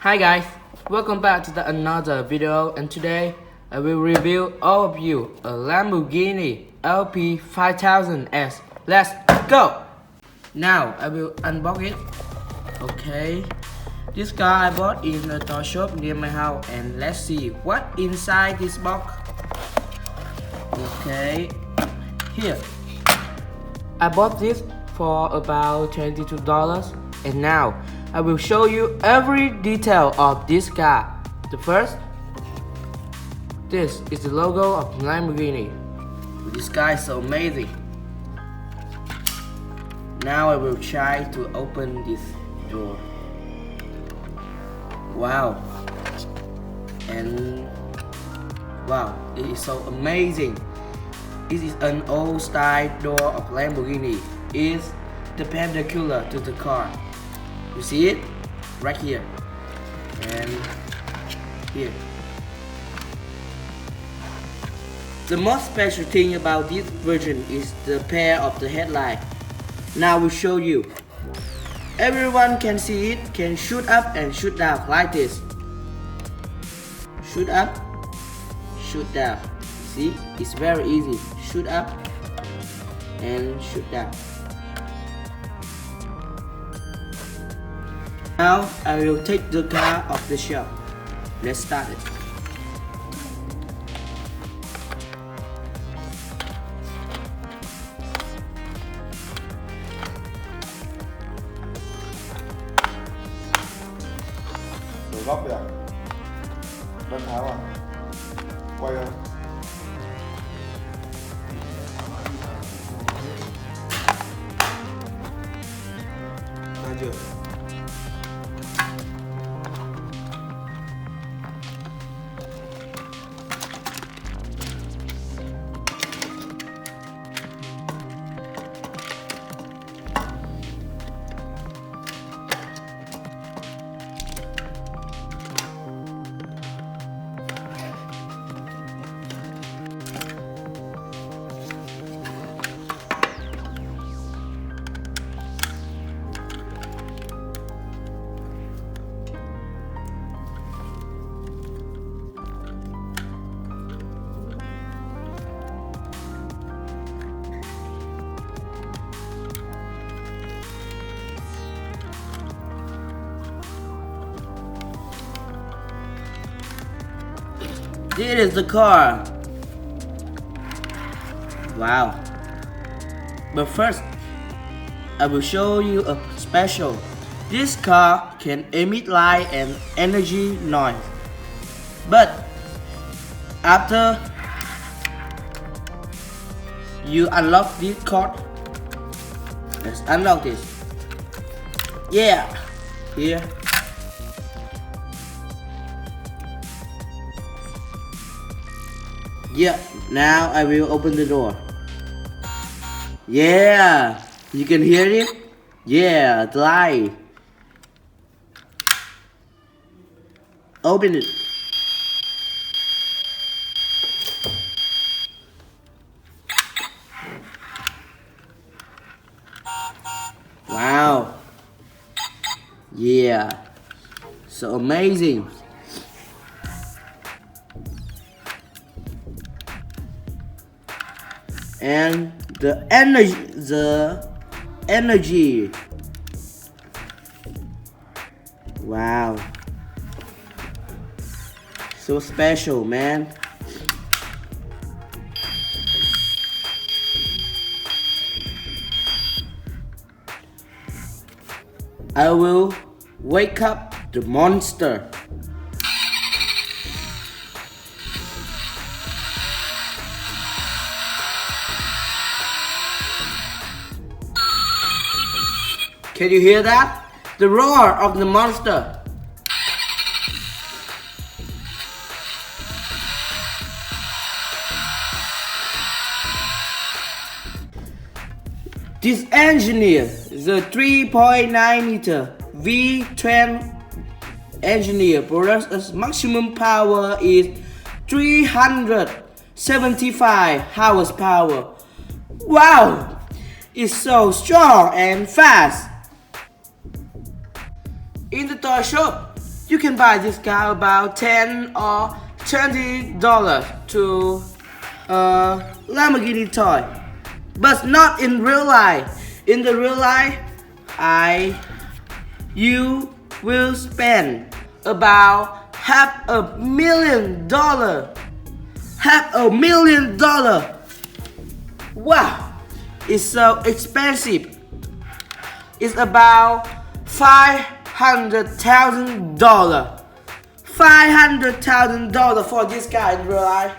Hi guys, welcome back to another video, and today I will review all of you a Lamborghini LP5000S. Let's go! Now I will unbox it. Okay, this car I bought in a toy shop near my house, and let's see what inside this box. Okay, here. I bought this for about $22, and now I will show you every detail of this car. The first, this is the logo of Lamborghini. This car is so amazing. Now I will try to open this door. Wow. And wow, it is so amazing. This is an old style door of Lamborghini. It is perpendicular to the car. You see it? Right here. And here. The most special thing about this version is the pair of the headlight. Now we'll show you. Everyone can see it, can shoot up and shoot down like this. Shoot up, shoot down. See? It's very easy. Shoot up and shoot down. Now I will take the car off the shelf. Let's start it. Đổi góc được. Vân tháo à? Quay không? Ra chưa? This is the car. Wow. But first, I will show you a special. This car can emit light and energy noise. But after you unlock this code, let's unlock this. Yeah, here. Yeah, now I will open the door. Yeah, you can hear it? Yeah, the light. Open it. Wow. Yeah, so amazing. And the energy. Wow, so special, man. I will wake up the monster. Can you hear that? The roar of the monster. This engineer is a 3.9 liter V12 engineer produces maximum power is 375 horsepower. Wow! It's so strong and fast. In the toy shop, you can buy this car about $10 or $20 to a Lamborghini toy, but not in real life. In the real life, you will spend about $500,000. $500,000. Wow, it's so expensive. It's about $500,000. $500,000 for this guy in real life.